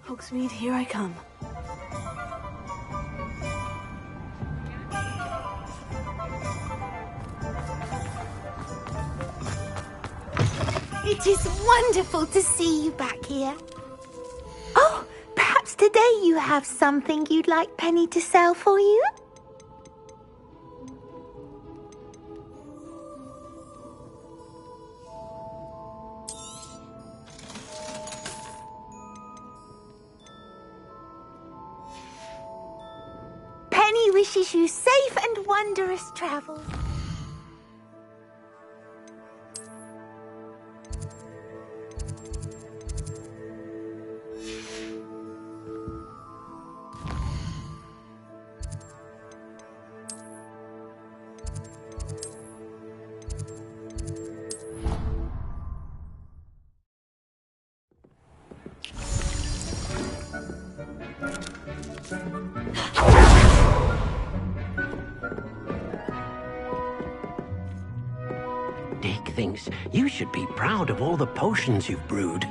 Hogsmeade, here I come. It is wonderful to see you back here. Oh, perhaps today you have something you'd like Penny to sell for you? Penny wishes you safe and wondrous travels. Dick thinks you should be proud of all the potions you've brewed.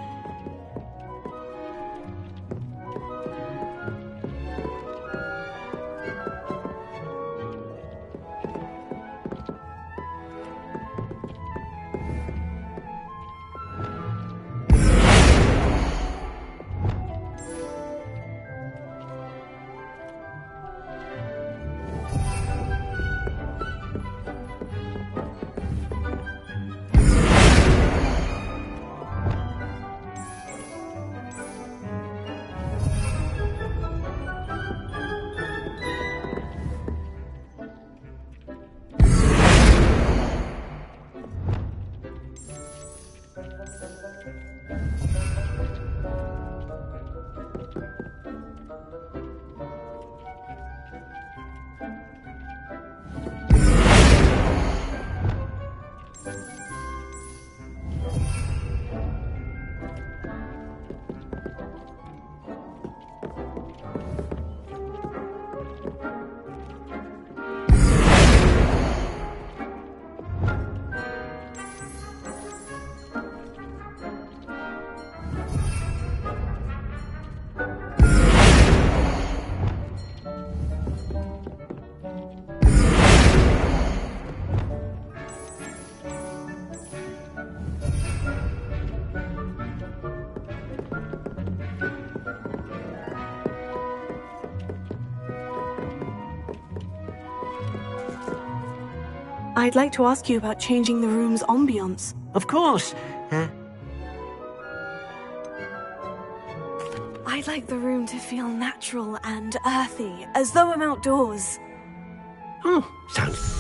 I'd like to ask you about changing the room's ambience. Of course. I'd like the room to feel natural and earthy, as though I'm outdoors. Oh, sounds...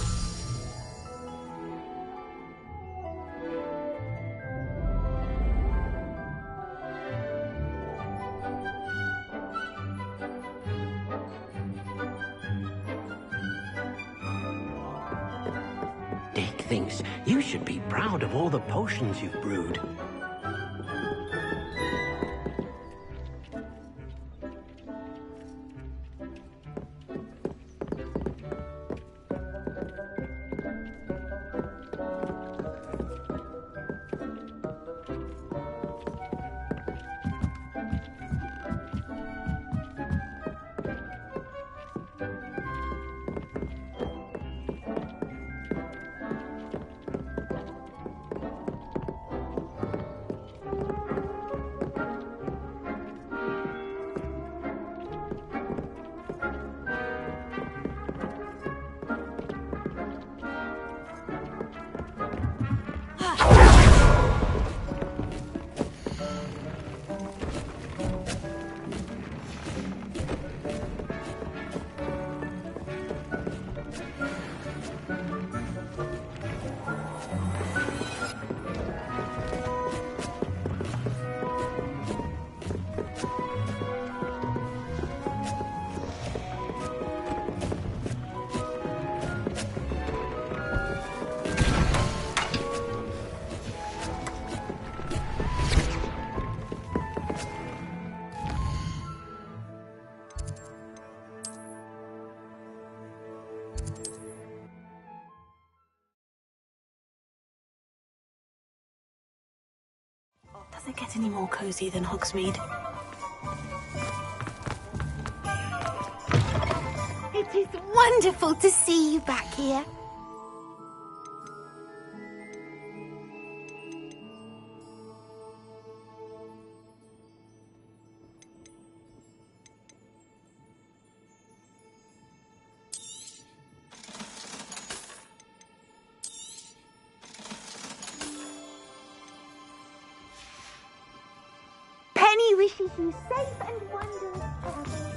Dick thinks you should be proud of all the potions you've brewed. it get any more cozy than Hogsmeade? It is wonderful to see you back here. Penny wishes you safe and wondrous travels.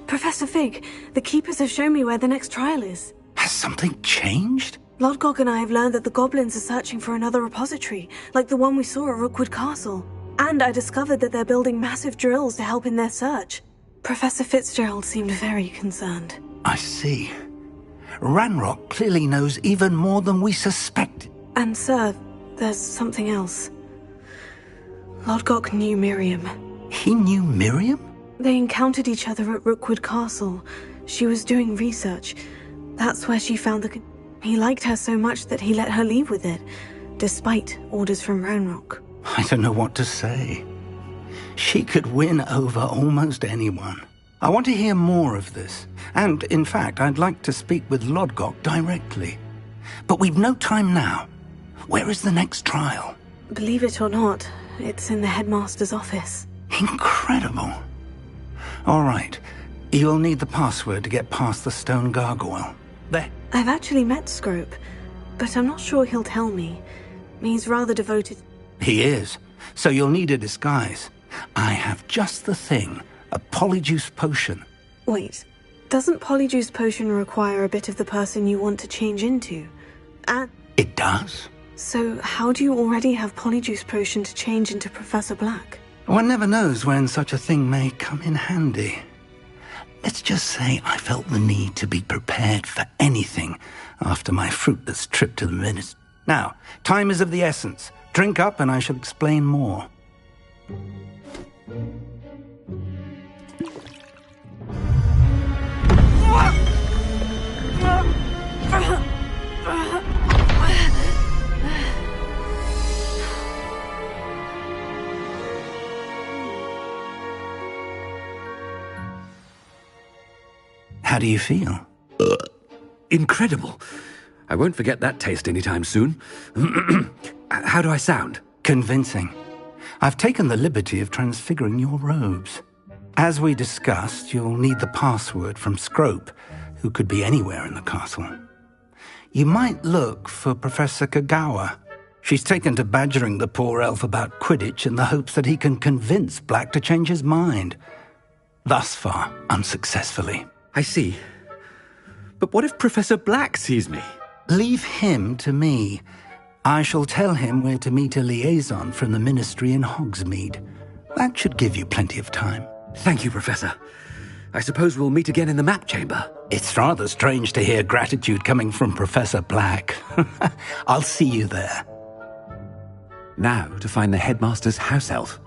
Professor Fig, the Keepers have shown me where the next trial is. Has something changed? Lodgok and I have learned that the goblins are searching for another repository, like the one we saw at Rookwood Castle. And I discovered that they're building massive drills to help in their search. Professor Fitzgerald seemed very concerned. I see. Ranrock clearly knows even more than we suspected. And sir, there's something else. Lodgok knew Miriam. He knew Miriam? They encountered each other at Rookwood Castle. She was doing research. That's where she found the... He liked her so much that he let her leave with it, despite orders from Ranrock. I don't know what to say. She could win over almost anyone. I want to hear more of this. And, in fact, I'd like to speak with Lodgok directly. But we've no time now. Where is the next trial? Believe it or not, it's in the headmaster's office. Incredible. All right. You'll need the password to get past the stone gargoyle. There. I've actually met Scrope, but I'm not sure he'll tell me. He's rather devoted. He is. So you'll need a disguise. I have just the thing. A polyjuice potion. Wait, doesn't polyjuice potion require a bit of the person you want to change into? It does? So how do you already have polyjuice potion to change into Professor Black? One never knows when such a thing may come in handy. Let's just say I felt the need to be prepared for anything after my fruitless trip to the ministry. Now, time is of the essence. Drink up and I shall explain more. How do you feel? Incredible. I won't forget that taste anytime soon. How do I sound? Convincing. I've taken the liberty of transfiguring your robes. As we discussed, you'll need the password from Scrope, who could be anywhere in the castle. You might look for Professor Kagawa. She's taken to badgering the poor elf about Quidditch in the hopes that he can convince Black to change his mind. Thus far, unsuccessfully. I see. But what if Professor Black sees me? Leave him to me. I shall tell him where to meet a liaison from the Ministry in Hogsmeade. That should give you plenty of time. Thank you, Professor. I suppose we'll meet again in the map chamber. It's rather strange to hear gratitude coming from Professor Black. I'll see you there. Now to find the headmaster's house elf.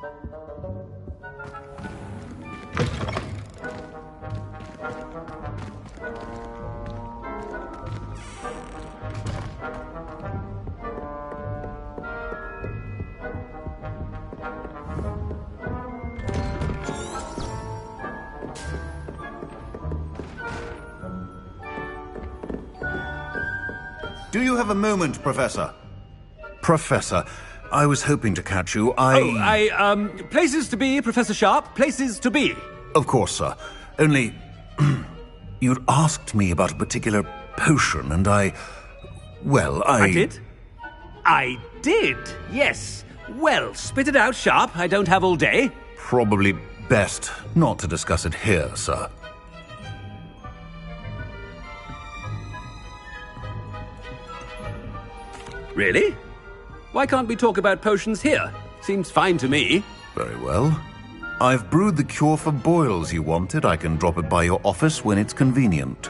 Do you have a moment, Professor? Professor, I was hoping to catch you. Places to be, Professor Sharp. Places to be. Of course, sir. Only, you'd asked me about a particular potion, and I did? I did, yes. Well, spit it out, Sharp. I don't have all day. Probably best not to discuss it here, sir. Really? Why can't we talk about potions here? Seems fine to me. Very well. I've brewed the cure for boils you wanted. I can drop it by your office when it's convenient.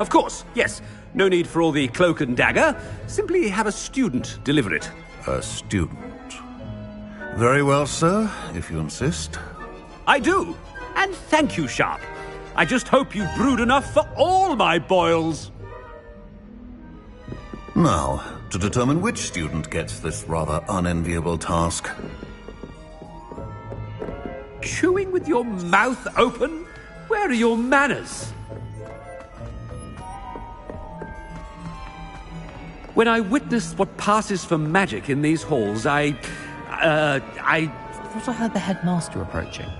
Of course, yes. No need for all the cloak and dagger. Simply have a student deliver it. A student. Very well, sir, if you insist. I do. And thank you, Sharp. I just hope you brewed enough for all my boils. Now, to determine which student gets this rather unenviable task. Chewing with your mouth open? Where are your manners? When I witnessed what passes for magic in these halls, I thought I heard the headmaster approaching.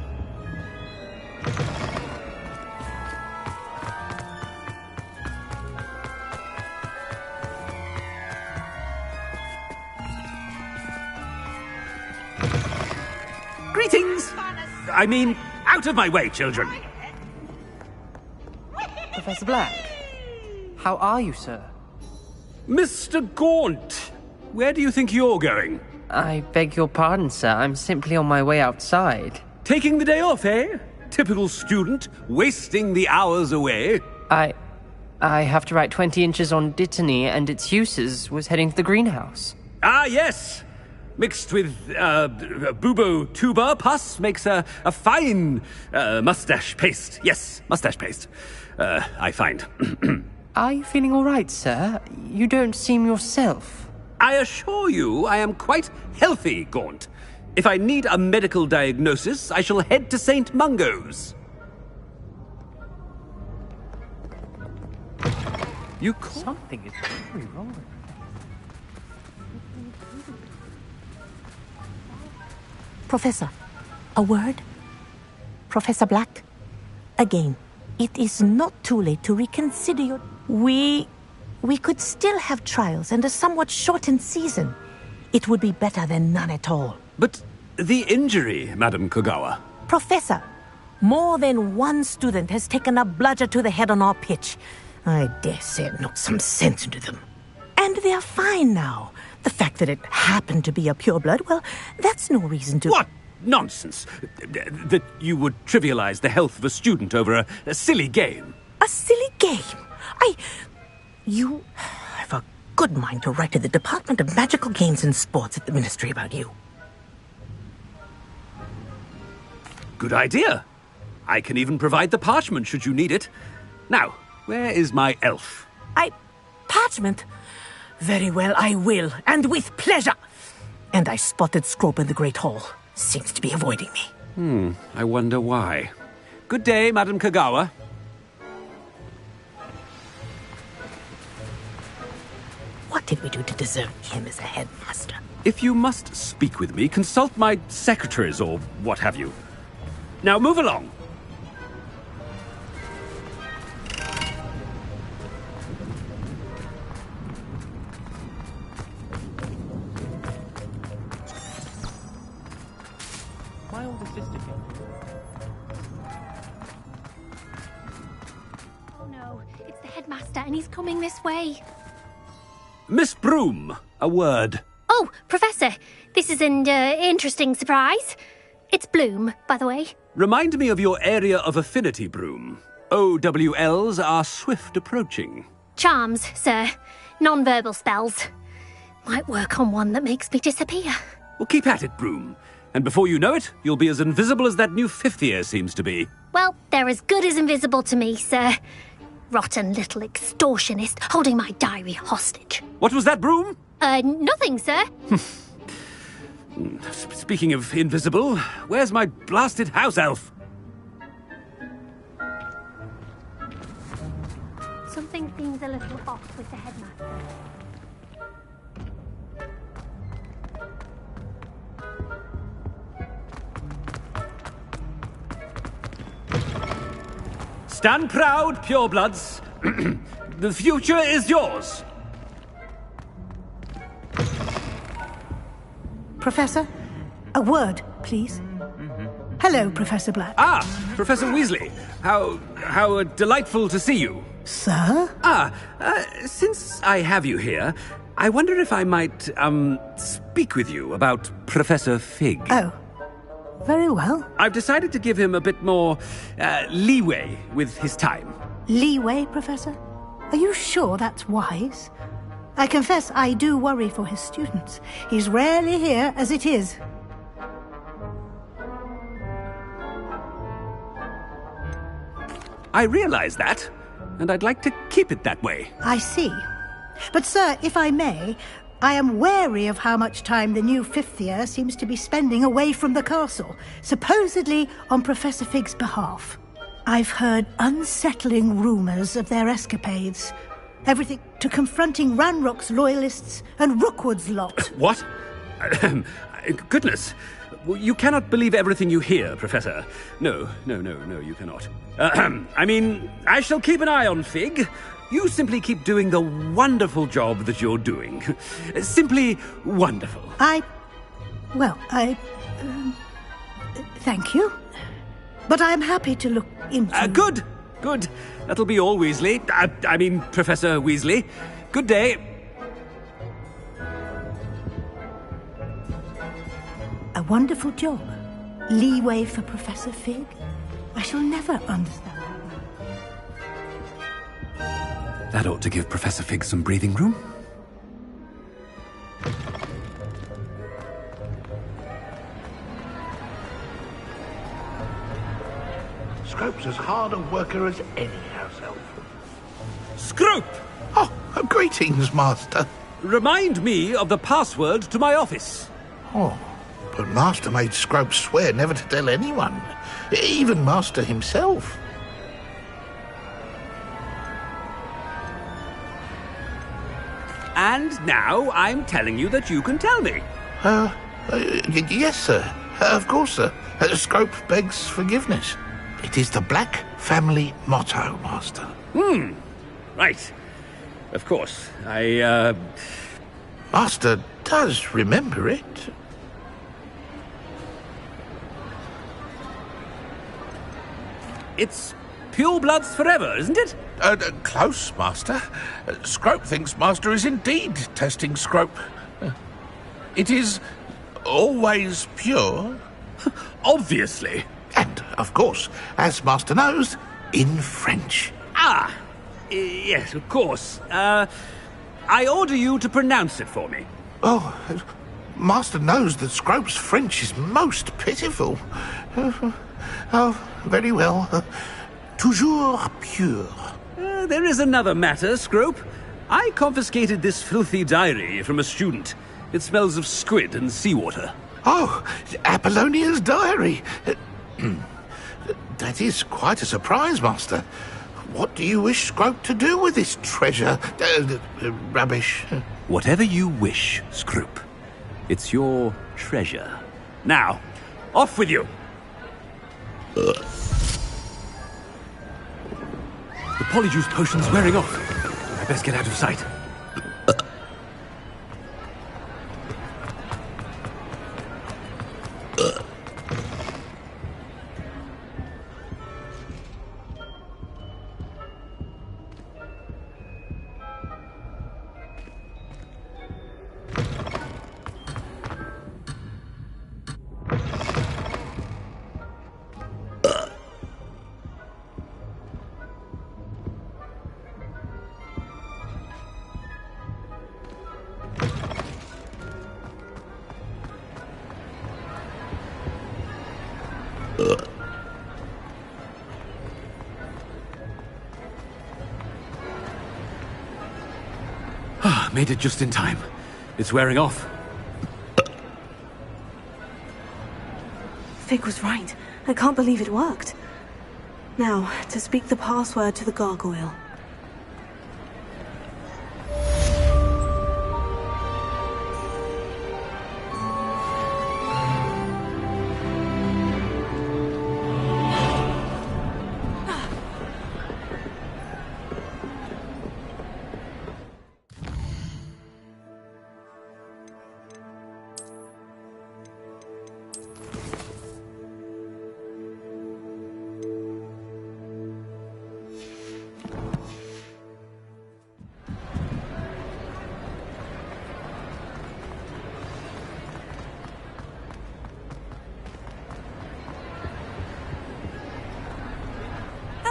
Greetings! I mean, out of my way, children! Professor Black, how are you, sir? Mr. Gaunt, where do you think you're going? I beg your pardon, sir. I'm simply on my way outside. Taking the day off, eh? Typical student, wasting the hours away. I have to write 20 inches on Dittany and its uses. Was heading to the greenhouse. Ah, yes! Mixed with bubo tuber pus makes a fine mustache paste. Yes, mustache paste. I find. Are you feeling all right, sir? You don't seem yourself. I assure you I am quite healthy, Gaunt. If I need a medical diagnosis, I shall head to St. Mungo's. You call? Something is very wrong. Professor, a word? Professor Black, again, it is not too late to reconsider your... We could still have trials and a somewhat shortened season. It would be better than none at all. But the injury, Madam Kagawa. Professor, more than one student has taken a bludger to the head on our pitch. I dare say it knocked some sense into them. And they're fine now. The fact that it happened to be a pureblood, well, that's no reason to... What nonsense! That you would trivialize the health of a student over a silly game. A silly game? You have a good mind to write to the Department of Magical Games and Sports at the Ministry about you. Good idea. I can even provide the parchment should you need it. Now, where is my elf? Parchment? Very well, I will, and with pleasure. And I spotted Scrope in the Great Hall. Seems to be avoiding me. I wonder why. Good day, Madam Kagawa. What did we do to deserve him as a headmaster? If you must speak with me, consult my secretaries or what have you. Now move along. It's the headmaster, and he's coming this way. Miss Broom, a word. Oh, Professor, this is an interesting surprise. It's Bloom, by the way. Remind me of your area of affinity, Broom. OWLs are swift approaching. Charms, sir. Non-verbal spells. Might work on one that makes me disappear. Well, keep at it, Broom. And before you know it, you'll be as invisible as that new fifth year seems to be. Well, they're as good as invisible to me, sir. Rotten little extortionist holding my diary hostage. What was that, Broom? Nothing, sir. Speaking of invisible, where's my blasted house elf? Something seems a little off with the headmaster. Stand proud, purebloods. The future is yours. Professor, a word, please. Hello, Professor Black. Ah, Professor Weasley. How delightful to see you. Sir? Since I have you here, I wonder if I might, speak with you about Professor Fig. Oh, very well. I've decided to give him a bit more, leeway with his time. Leeway, Professor? Are you sure that's wise? I confess I do worry for his students. He's rarely here as it is. I realize that, and I'd like to keep it that way. I see. But, sir, if I may, I am wary of how much time the new fifth year seems to be spending away from the castle, supposedly on Professor Fig's behalf. I've heard unsettling rumours of their escapades. Everything to confronting Ranrock's loyalists and Rookwood's lot. What? Goodness. You cannot believe everything you hear, Professor. No, you cannot. I mean, I shall keep an eye on Fig. You simply keep doing the wonderful job that you're doing. Simply wonderful. Thank you. But I'm happy to look into... Good. That'll be all, Weasley. I mean, Professor Weasley. Good day. A wonderful job. Leeway for Professor Fig. I shall never understand. That ought to give Professor Fig some breathing room. Scrope's as hard a worker as any house elf. Scrope! Oh, greetings, Master. Remind me of the password to my office. Oh, but Master made Scrope swear never to tell anyone, even Master himself. And now I'm telling you that you can tell me. Yes, sir. Of course, sir. Scrope begs forgiveness. It is the Black family motto, Master. Right. Of course. Master does remember it. It's purebloods forever, isn't it? Close, Master. Scrope thinks Master is indeed testing Scrope. It is always pure. Obviously. And, of course, as Master knows, in French. Yes, of course. I order you to pronounce it for me. Oh, Master knows that Scrope's French is most pitiful. Oh, very well. Toujours pure. There is another matter, Scrope. I confiscated this filthy diary from a student. It smells of squid and seawater. Oh, Apollonia's diary. That is quite a surprise, Master. What do you wish Scrope to do with this treasure? Rubbish. Whatever you wish, Scrope. It's your treasure. Now, off with you. The polyjuice potion's wearing off. I best get out of sight. Made it just in time. It's wearing off. Fig was right. I can't believe it worked. Now, to speak the password to the gargoyle.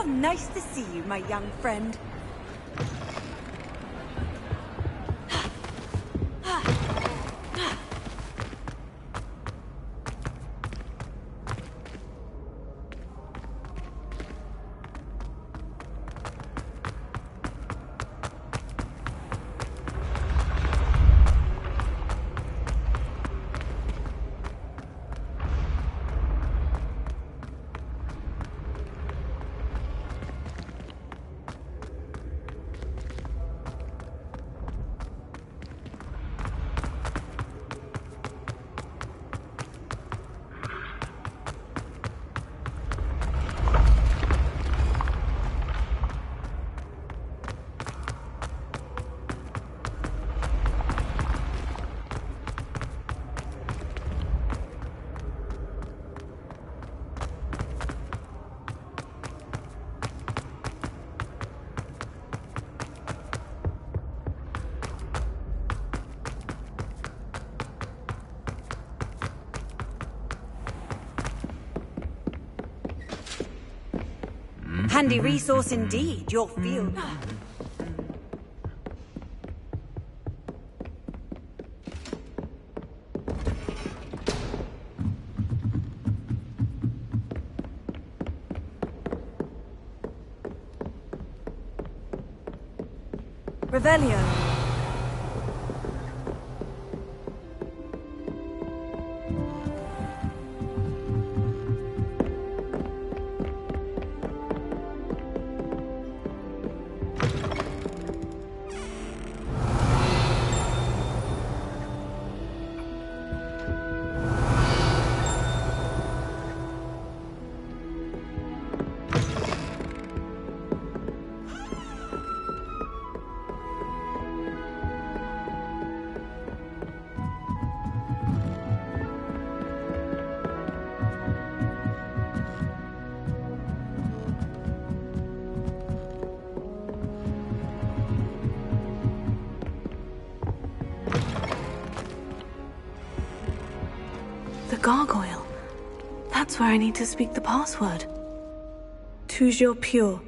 Nice to see you, my young friend. Handy resource indeed, your field. Revelio. The gargoyle. That's where I need to speak the password. Toujours pure.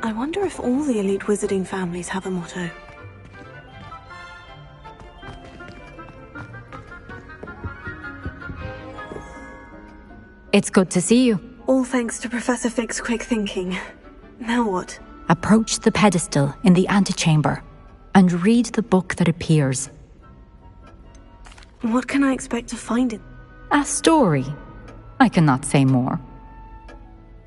I wonder if all the elite wizarding families have a motto. It's good to see you. All thanks to Professor Fig's quick thinking. Now what? Approach the pedestal in the antechamber and read the book that appears. What can I expect to find in? A story. I cannot say more.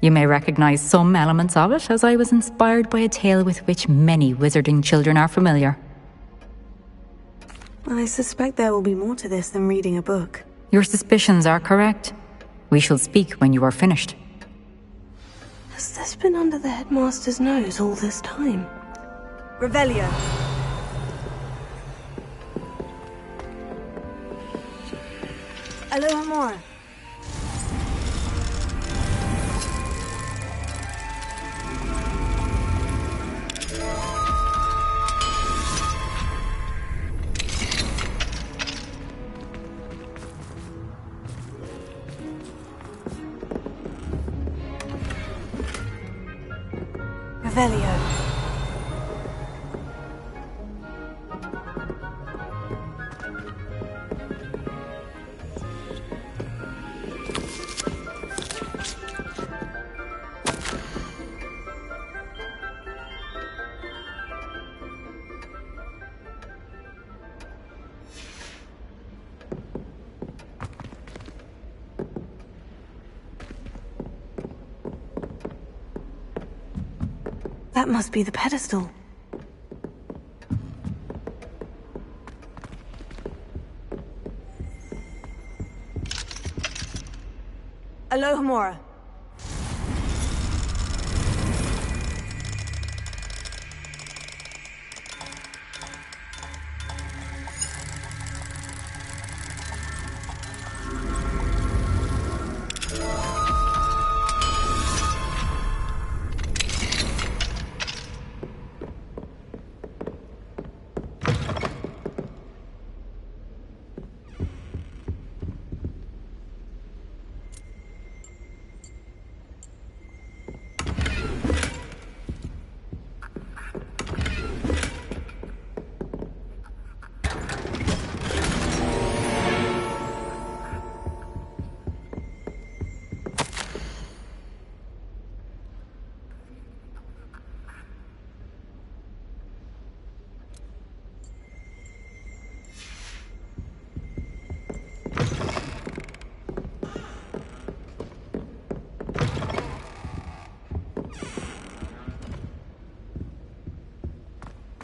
You may recognize some elements of it, as I was inspired by a tale with which many wizarding children are familiar. I suspect there will be more to this than reading a book. Your suspicions are correct. We shall speak when you are finished. Has this been under the headmaster's nose all this time? Revelio. Aloha more. Revelio. That must be the pedestal. Alohomora.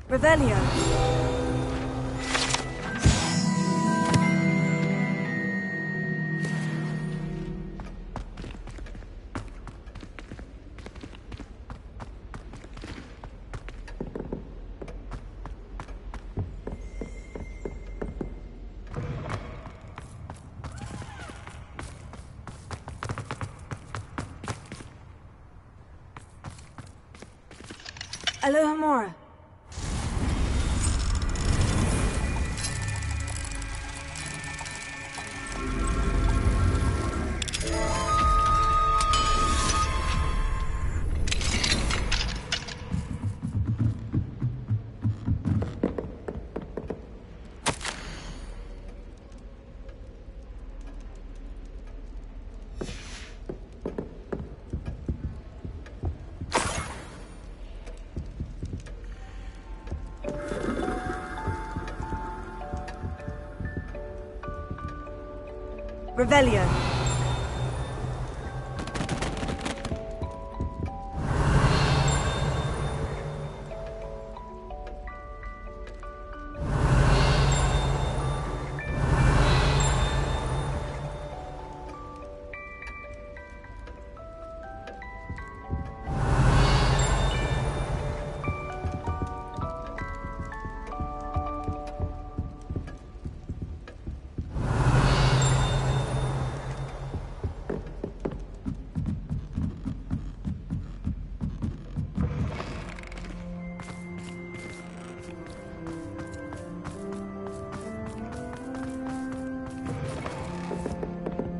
Revelio. Alohomora. Revelio.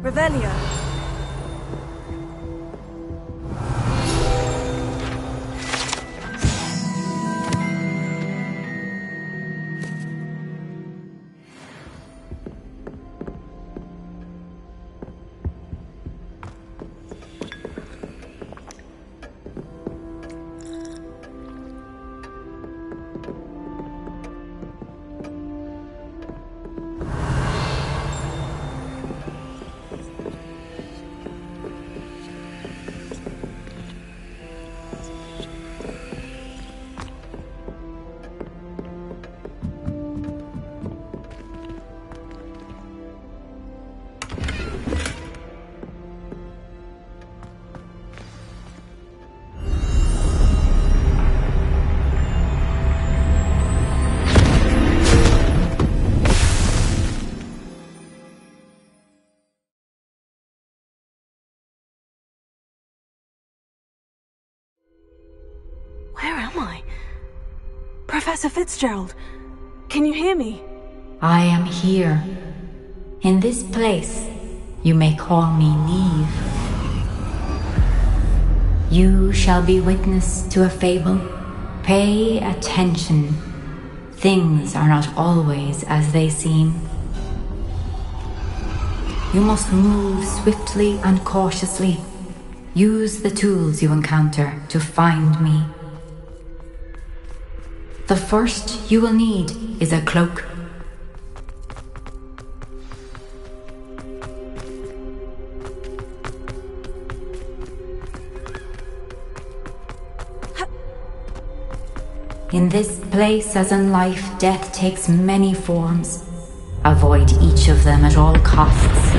Revelio. Where am I? Professor Fitzgerald, can you hear me? I am here. In this place, you may call me Neve. You shall be witness to a fable. Pay attention. Things are not always as they seem. You must move swiftly and cautiously. Use the tools you encounter to find me. The first you will need is a cloak. In this place, as in life, death takes many forms. Avoid each of them at all costs.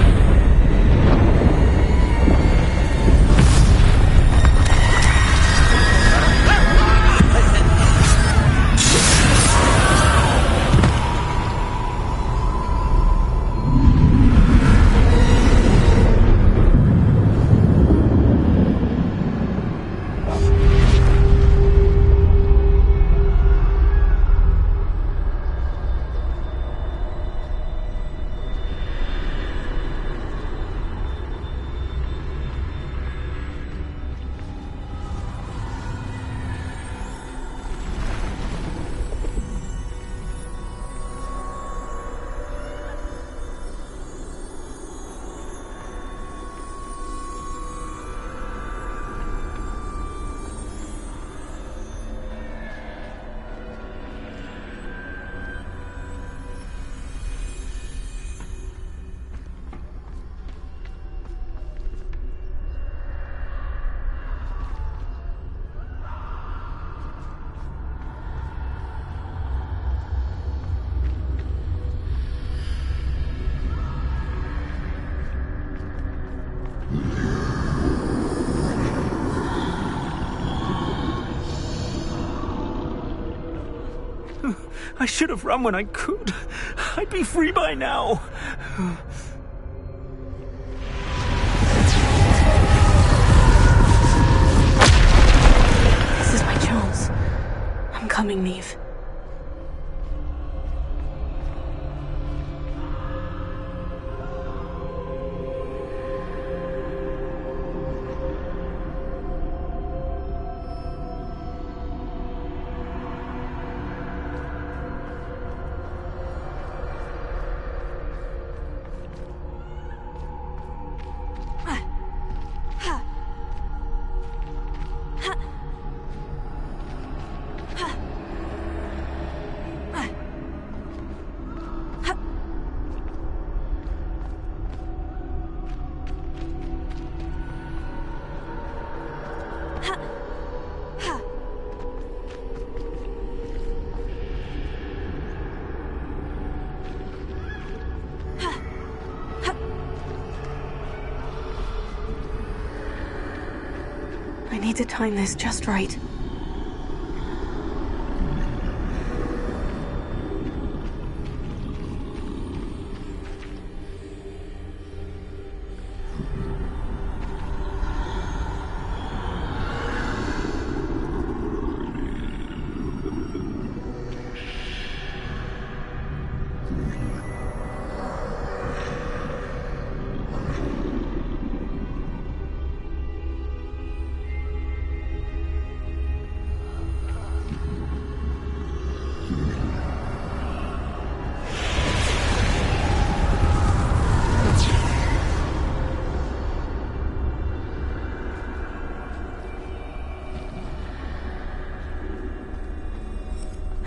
I should have run when I could. I'd be free by now. This is my chance. I'm coming, Neve. I need to time this just right.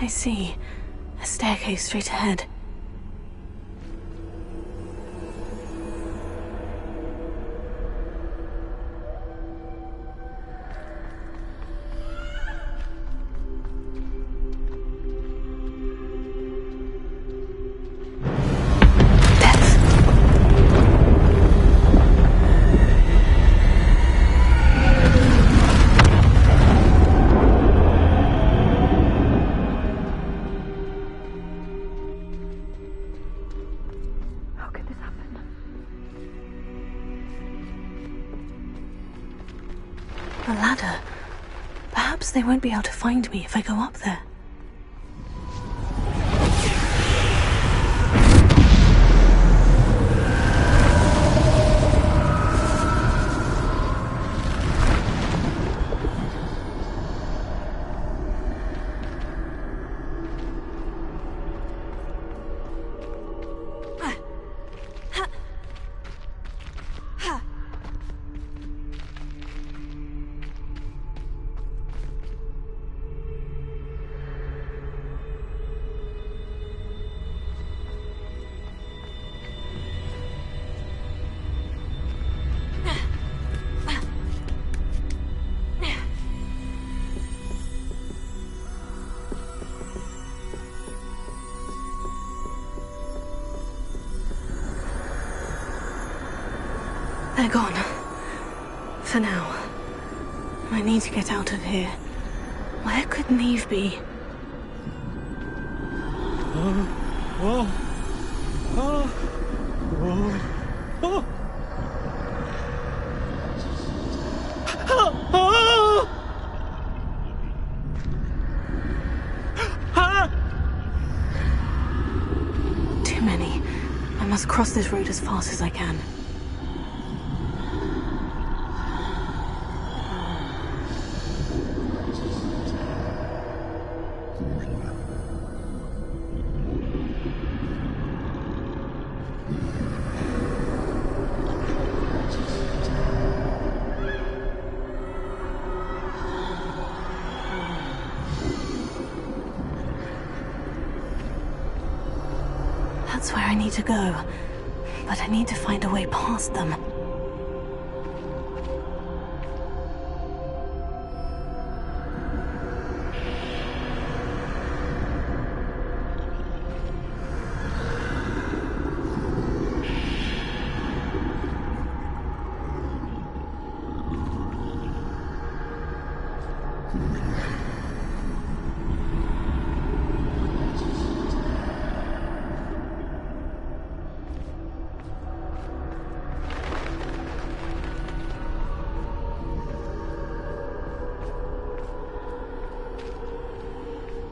I see. A staircase straight ahead. A ladder. Perhaps they won't be able to find me if I go up there. They're gone. For now. I need to get out of here. Where could Neve be? Too many. I must cross this road as fast as I can. That's where I need to go, but I need to find a way past them.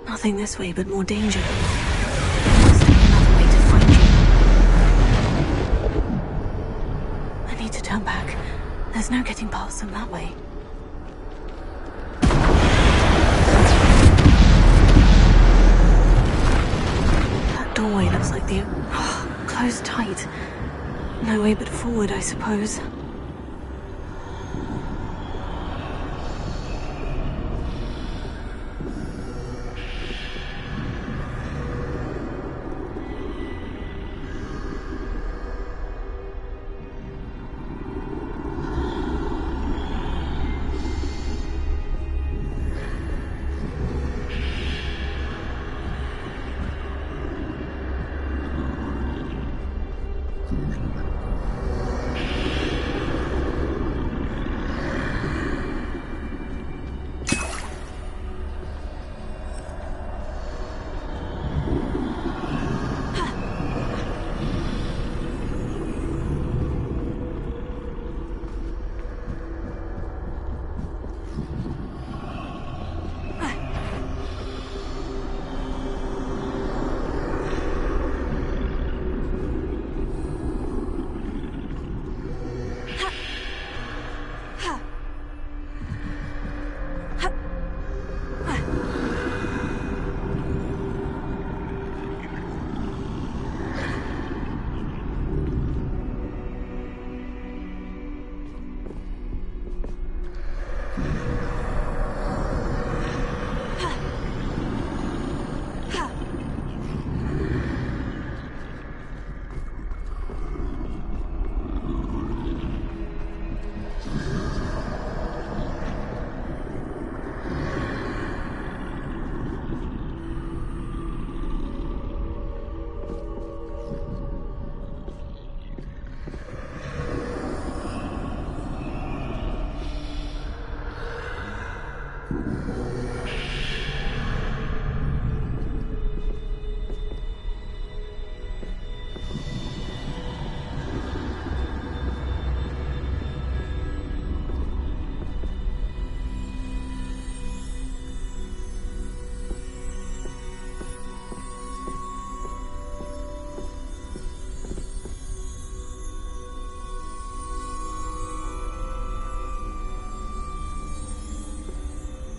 Nothing this way, but more danger. Must have another way to find you. I need to turn back. There's no getting past them that way. That doorway looks like the... closed tight. No way but forward, I suppose.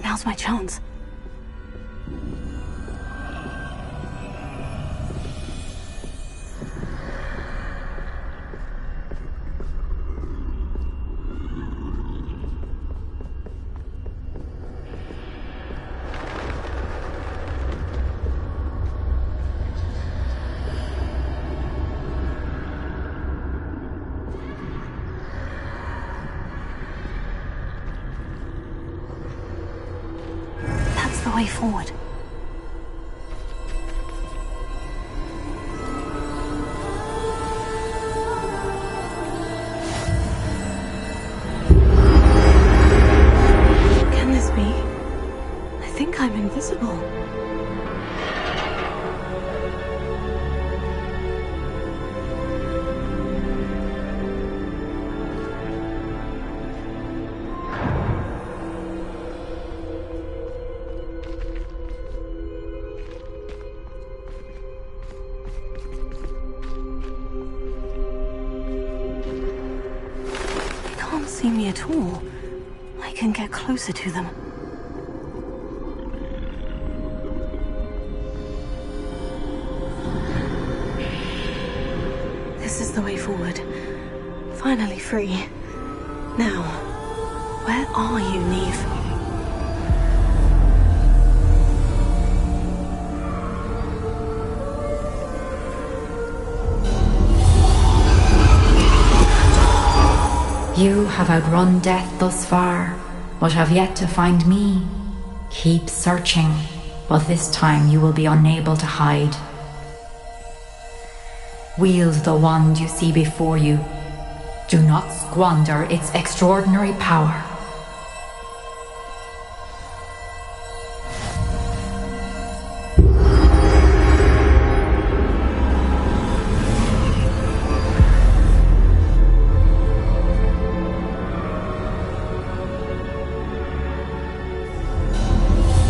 Now's my chance. The way forward. see me at all, I can get closer to them. This is the way forward. Finally free. Now, where are you, Neve? You have outrun death thus far, but have yet to find me. Keep searching, but this time you will be unable to hide. Wield the wand you see before you. Do not squander its extraordinary power.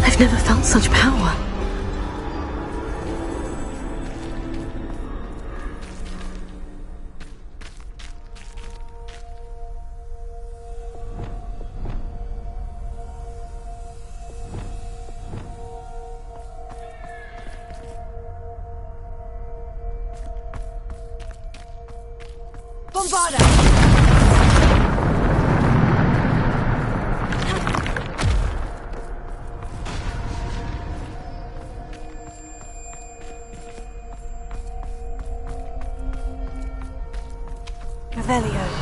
I've never felt such power. Revelio.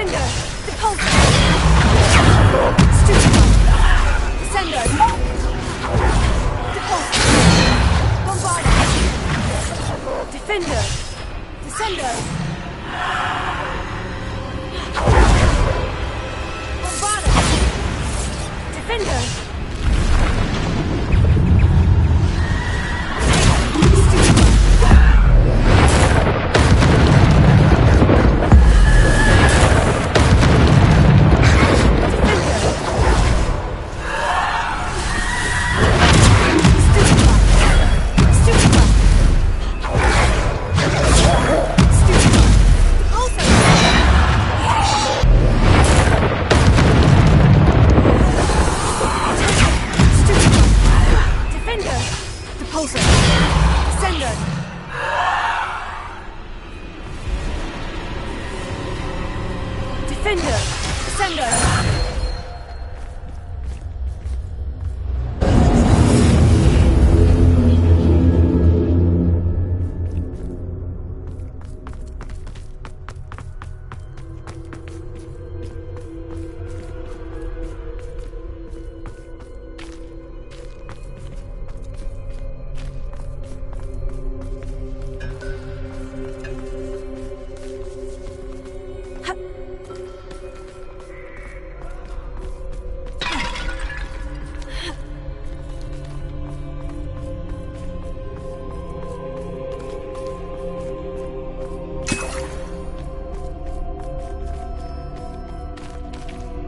Defender! Repulsor! Stupefy! Descender! Repulsor! Bombarder! Defender! Descender! Bombarder! Defender!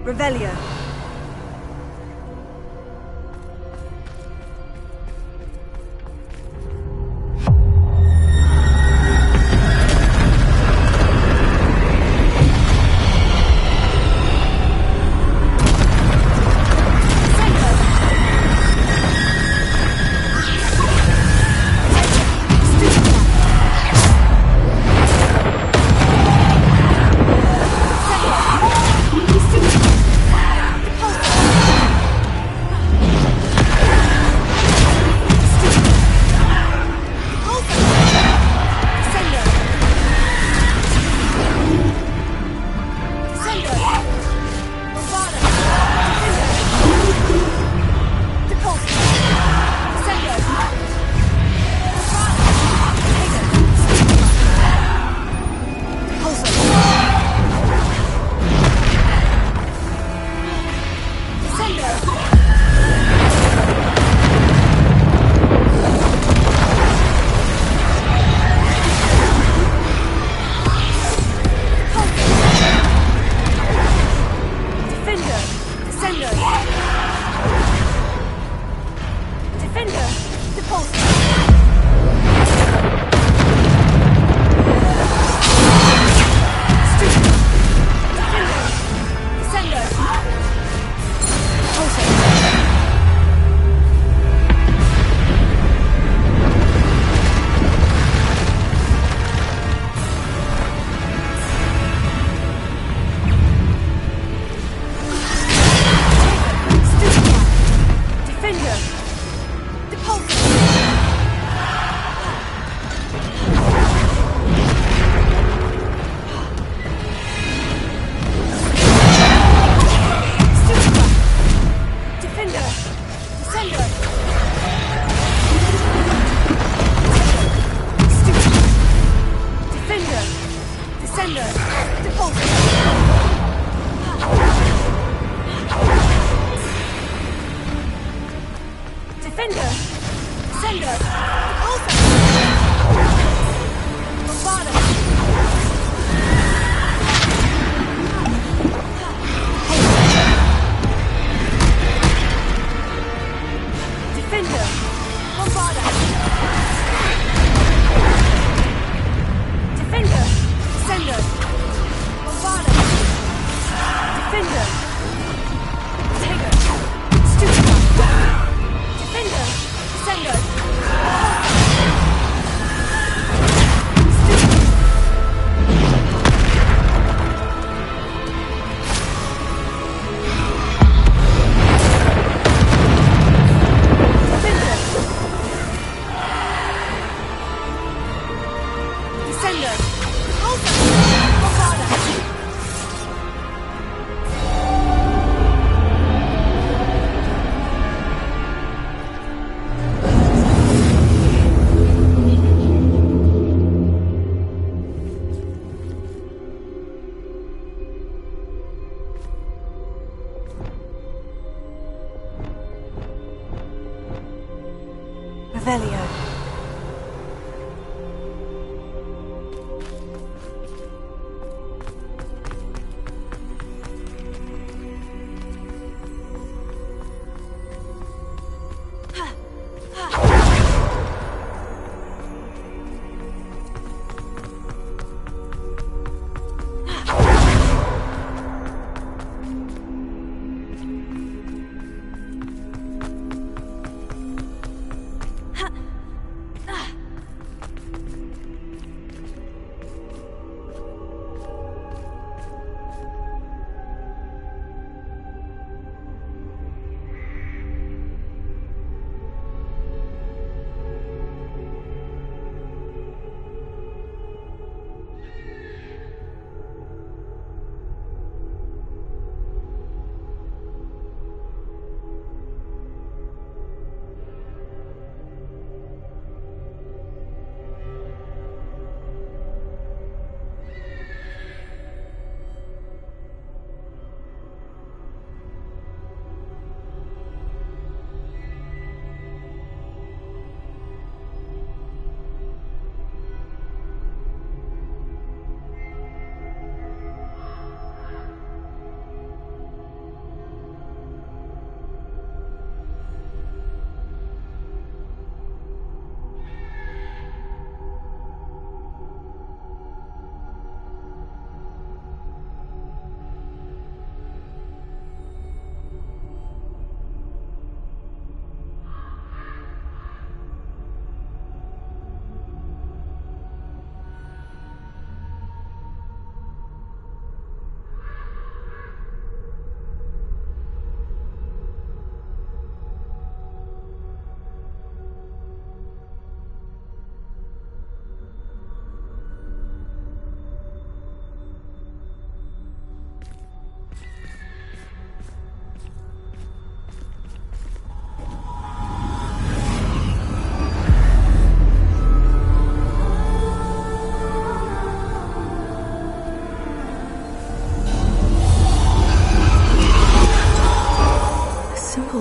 Revelio. Revelio.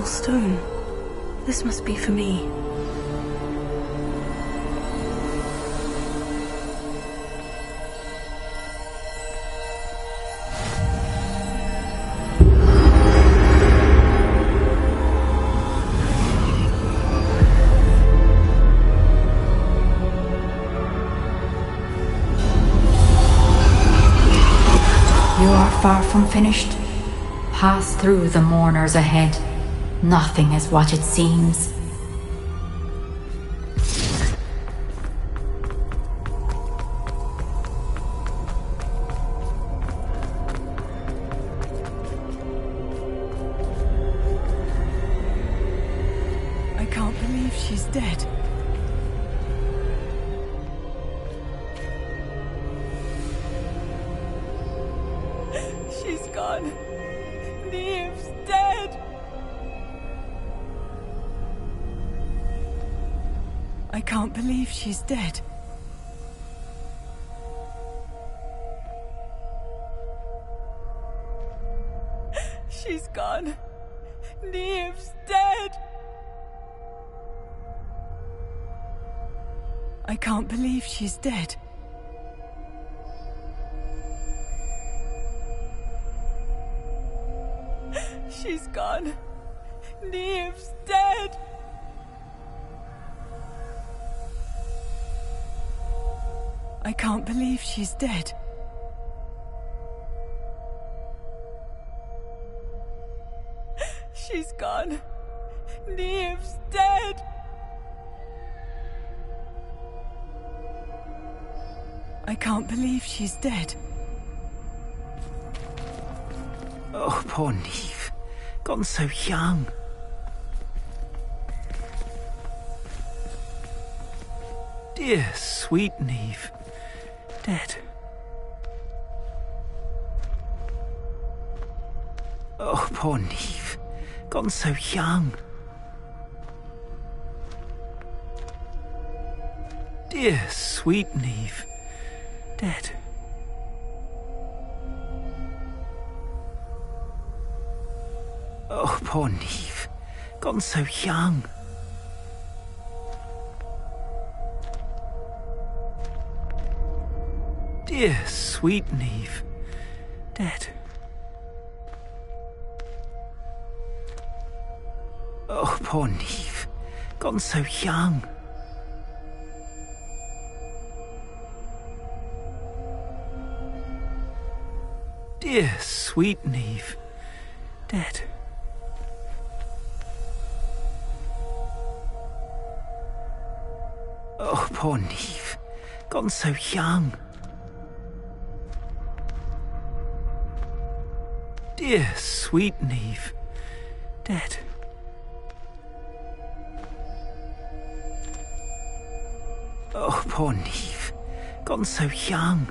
Stone. This must be for me. You are far from finished. Pass through the mourners ahead. Nothing is what it seems. I can't believe she's dead. She's gone. Neve's dead. I can't believe she's dead. She's gone. Neve's dead. I can't believe she's dead. She's gone. Neve's dead. I can't believe she's dead. She's gone. Neve's dead. I can't believe she's dead. Oh, poor Neve. Gone so young. Dear, sweet Neve. Dead. Oh, poor Neve. Gone so young. Dear, sweet Neve. Dead. Oh, poor Neve. Gone so young. Dear sweet Neve. Dead. Oh, poor Neve. Gone so young. Dear sweet Neve. Dead. Oh, poor Neve. Gone so young. Dear sweet Neve. Dead. Oh, poor Neve. Gone so young.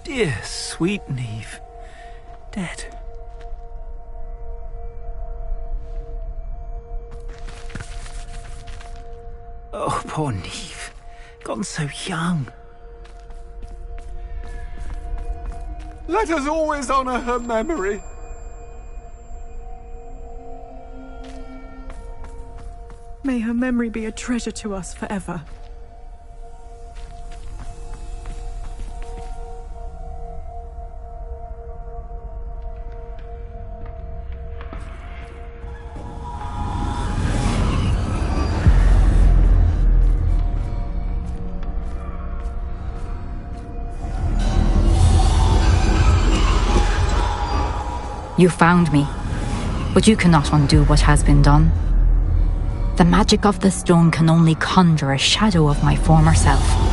Dear sweet Neve. Dead. Oh, poor Neve. Gone so young. Let us always honor her memory. May her memory be a treasure to us forever. You found me, but you cannot undo what has been done. The magic of the stone can only conjure a shadow of my former self.